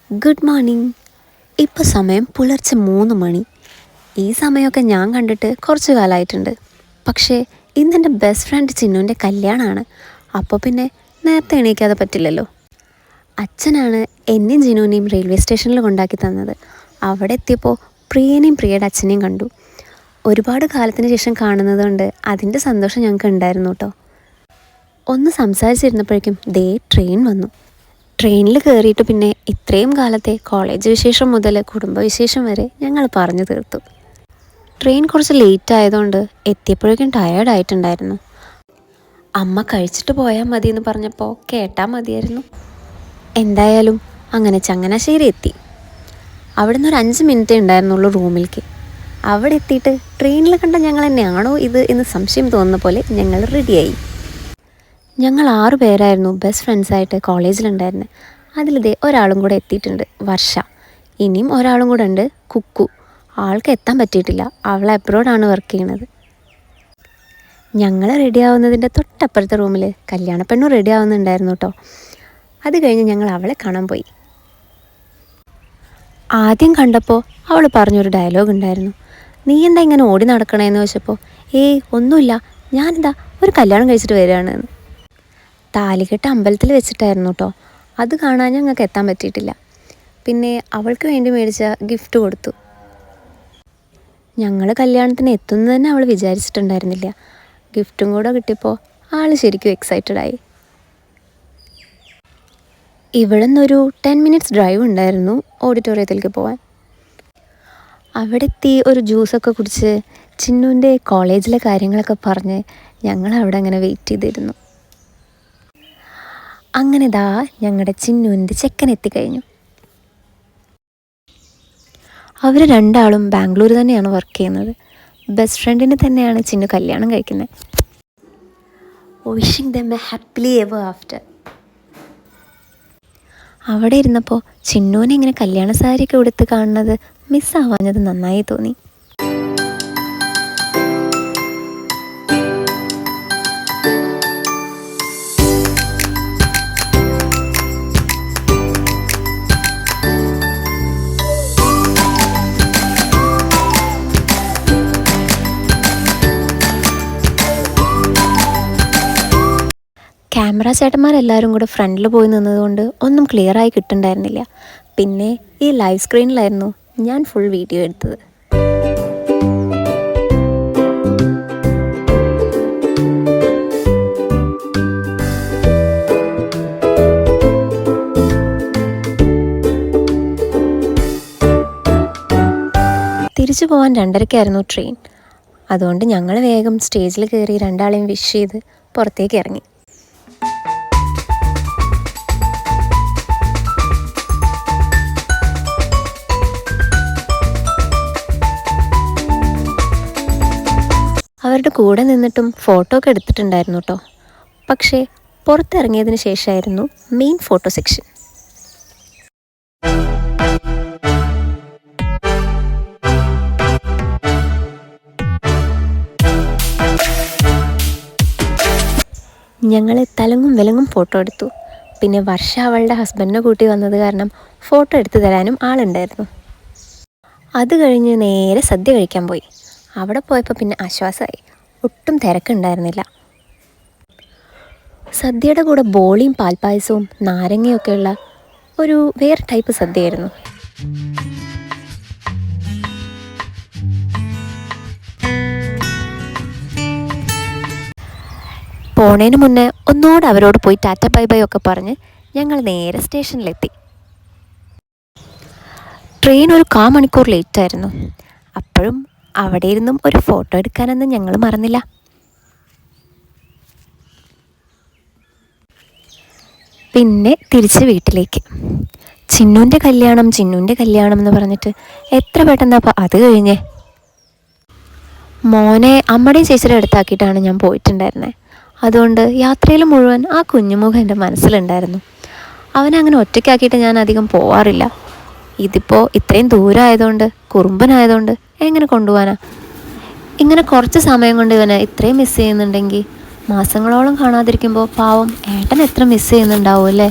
Good morning. ഇപ്പോൾ സമയം പുലർച്ചെ 3 മണി. ഈ സമയമൊക്കെ ഞാൻ കണ്ടിട്ട് കുറച്ച് കാലമായിട്ടുണ്ട്. പക്ഷേ ഇന്നെൻ്റെ ബെസ്റ്റ് ഫ്രണ്ട് ചിന്നുവിൻ്റെ കല്യാണമാണ്. അപ്പോൾ പിന്നെ നേരത്തെ എണീക്കാതെ പറ്റില്ലല്ലോ. അച്ഛനാണ് എന്നെയും ചിന്നുവിനെയും റെയിൽവേ സ്റ്റേഷനിൽ കൊണ്ടാക്കി തന്നത്. അവിടെ എത്തിയപ്പോൾ പ്രിയനെയും പ്രിയയുടെ അച്ഛനെയും കണ്ടു. ഒരുപാട് കാലത്തിന് ശേഷം കാണുന്നത് കൊണ്ട് അതിൻ്റെ സന്തോഷം ഞങ്ങൾക്ക് ഉണ്ടായിരുന്നു കേട്ടോ. ഒന്ന് സംസാരിച്ചിരുന്നപ്പോഴേക്കും ട്രെയിൻ വന്നു. ട്രെയിനിൽ കയറിയിട്ട് പിന്നെ ഇത്രയും കാലത്തെ കോളേജ് വിശേഷം മുതൽ കുടുംബവിശേഷം വരെ ഞങ്ങൾ പറഞ്ഞു തീർത്തു. ട്രെയിൻ കുറച്ച് ലേറ്റ് ആയതുകൊണ്ട് എത്തിയപ്പോഴേക്കും ടയേർഡായിട്ടുണ്ടായിരുന്നു. അമ്മ കഴിച്ചിട്ട് പോയാൽ മതി എന്ന് പറഞ്ഞപ്പോൾ കേട്ടാൽ മതിയായിരുന്നു. എന്തായാലും അങ്ങനെ ചങ്ങനാശ്ശേരി എത്തി. അവിടെ നിന്ന് ഒരു 5 മിനിറ്റേ ഉണ്ടായിരുന്നുള്ളൂ റൂമിലേക്ക്. അവിടെ എത്തിയിട്ട് ട്രെയിനിൽ കണ്ട ഞങ്ങൾ തന്നെയാണോ ഇത് എന്ന് സംശയം തോന്നുന്ന പോലെ ഞങ്ങൾ റെഡിയായി. ഞങ്ങൾ 6 പേരായിരുന്നു ബെസ്റ്റ് ഫ്രണ്ട്സായിട്ട് കോളേജിലുണ്ടായിരുന്നത്. ഒരാളും കൂടെ എത്തിയിട്ടുണ്ട്, വർഷ. ഇനിയും ഒരാളും കൂടെ ഉണ്ട്, കുക്കു. ആൾക്ക് എത്താൻ പറ്റിയിട്ടില്ല, അവൾ അബ്രോഡാണ് വർക്ക് ചെയ്യുന്നത്. ഞങ്ങൾ റെഡിയാവുന്നതിൻ്റെ തൊട്ടപ്പുറത്തെ റൂമിൽ കല്യാണപ്പെണ്ണും റെഡി ആവുന്നുണ്ടായിരുന്നു കേട്ടോ. അത് കഴിഞ്ഞ് ഞങ്ങൾ അവളെ കാണാൻ പോയി. ആദ്യം കണ്ടപ്പോൾ അവൾ പറഞ്ഞൊരു ഡയലോഗ് ഉണ്ടായിരുന്നു. നീ എന്താ ഇങ്ങനെ ഓടി നടക്കണേന്ന് ചോദിച്ചപ്പോൾ ഒന്നുമില്ല, ഞാനെന്താ ഒരു കല്യാണം കഴിച്ചിട്ട് വരികയാണെന്ന്. താലികെട്ട് അമ്പലത്തിൽ വെച്ചിട്ടായിരുന്നു കേട്ടോ. അത് കാണാൻ ഞങ്ങൾക്ക് എത്താൻ പറ്റിയിട്ടില്ല. പിന്നെ അവൾക്ക് വേണ്ടി മേടിച്ച ഗിഫ്റ്റ് കൊടുത്തു. ഞങ്ങൾ കല്യാണത്തിന് എത്തുന്നത് തന്നെ അവൾ വിചാരിച്ചിട്ടുണ്ടായിരുന്നില്ല. ഗിഫ്റ്റും കൂടെ കിട്ടിയപ്പോൾ ആൾ ശരിക്കും എക്സൈറ്റഡായി. ഇവിടെ നിന്നൊരു 10 മിനിറ്റ്സ് ഡ്രൈവ് ഉണ്ടായിരുന്നു ഓഡിറ്റോറിയത്തിലേക്ക് പോകാൻ. അവിടെ എത്തി ഒരു ജ്യൂസൊക്കെ കുടിച്ച് ചിന്നുവിൻ്റെ കോളേജിലെ കാര്യങ്ങളൊക്കെ പറഞ്ഞ് ഞങ്ങൾ അവിടെ അങ്ങനെ വെയിറ്റ് ചെയ്തിരുന്നു. അങ്ങനെ ഞങ്ങളുടെ ചിന്നുവിൻ്റെ ചെക്കൻ എത്തിക്കഴിഞ്ഞു. അവർ രണ്ടാളും ബാംഗ്ലൂർ തന്നെയാണ് വർക്ക് ചെയ്യുന്നത്. ബെസ്റ്റ് ഫ്രണ്ടിനെ തന്നെയാണ് ചിന്നു കല്യാണം കഴിക്കുന്നത്. Wishing them a happily ever after. അവിടെ ഇരുന്നപ്പോൾ ചിന്നുവിനെ ഇങ്ങനെ കല്യാണ സാരിയൊക്കെ ഉടുത്ത് കാണുന്നത് മിസ്സാവാഞ്ഞത് നന്നായി തോന്നി. ക്യാമറ ചേട്ടന്മാരെല്ലാവരും കൂടെ ഫ്രണ്ടിൽ പോയി നിന്നതുകൊണ്ട് ഒന്നും ക്ലിയറായി കിട്ടുന്നുണ്ടായിരുന്നില്ല. പിന്നെ ഈ ലൈവ് സ്ക്രീനിലായിരുന്നു ഞാൻ ഫുൾ വീഡിയോ എടുത്തത്. തിരിച്ചു പോകാൻ 2:30-ക്കായിരുന്നു ട്രെയിൻ. അതുകൊണ്ട് ഞങ്ങൾ വേഗം സ്റ്റേജിൽ കയറി രണ്ടാളെയും വിഷ് ചെയ്ത് പുറത്തേക്ക് ഇറങ്ങി. അവരുടെ കൂടെ നിന്നിട്ടും ഫോട്ടോ ഒക്കെ എടുത്തിട്ടുണ്ടായിരുന്നു കേട്ടോ. പക്ഷേ പുറത്തിറങ്ങിയതിന് ശേഷമായിരുന്നു മെയിൻ ഫോട്ടോ സെക്ഷൻ. ഞങ്ങൾ തലങ്ങും വിലങ്ങും ഫോട്ടോ എടുത്തു. പിന്നെ വർഷ അവളുടെ ഹസ്ബൻഡിനെ കൂട്ടി വന്നത് കാരണം ഫോട്ടോ എടുത്തു തരാനും ആളുണ്ടായിരുന്നു. അത് കഴിഞ്ഞ് നേരെ സദ്യ കഴിക്കാൻ പോയി. അവിടെ പോയപ്പോൾ പിന്നെ ആശ്വാസമായി, ഒട്ടും തിരക്കുണ്ടായിരുന്നില്ല. സദ്യയുടെ കൂടെ ബോളിയും പാൽപ്പായസവും നാരങ്ങയൊക്കെയുള്ള ഒരു വേറെ ടൈപ്പ് സദ്യയായിരുന്നു. പോണേന് മുന്നേ ഒന്നുകൂടെ അവരോട് പോയി ടാറ്റ ബൈ ബൈ ഒക്കെ പറഞ്ഞ് ഞങ്ങൾ നേരെ സ്റ്റേഷനിലെത്തി. ട്രെയിൻ ഒരു 1/4 മണിക്കൂർ ലേറ്റായിരുന്നു. അപ്പോഴും അവിടെ ഇരുന്നും ഒരു ഫോട്ടോ എടുക്കാനൊന്നും ഞങ്ങൾ മറന്നില്ല. പിന്നെ തിരിച്ച് വീട്ടിലേക്ക്. ചിന്നുവിൻ്റെ കല്യാണം എന്ന് പറഞ്ഞിട്ട് എത്ര പെട്ടെന്ന് അപ്പോൾ അത് കഴിഞ്ഞേ. മോനെ അമ്മയുടെയും ചേച്ചിയുടെ അടുത്താക്കിയിട്ടാണ് ഞാൻ പോയിട്ടുണ്ടായിരുന്നത്. അതുകൊണ്ട് യാത്രയിൽ മുഴുവൻ ആ കുഞ്ഞുമുഖം എൻ്റെ മനസ്സിലുണ്ടായിരുന്നു. അവനങ്ങനെ ഒറ്റയ്ക്കാക്കിയിട്ട് ഞാൻ അധികം പോവാറില്ല. ഇതിപ്പോൾ ഇത്രയും ദൂരമായതുകൊണ്ട്, കുറുമ്പനായതുകൊണ്ട് എങ്ങനെ കൊണ്ടുപോകാനാ? ഇങ്ങനെ കുറച്ച് സമയം കൊണ്ട് ഇവനെ ഇത്രയും മിസ് ചെയ്യുന്നുണ്ടെങ്കിൽ മാസങ്ങളോളം കാണാതിരിക്കുമ്പോൾ പാവം ഏട്ടൻ എത്ര മിസ് ചെയ്യുന്നുണ്ടാവും അല്ലേ?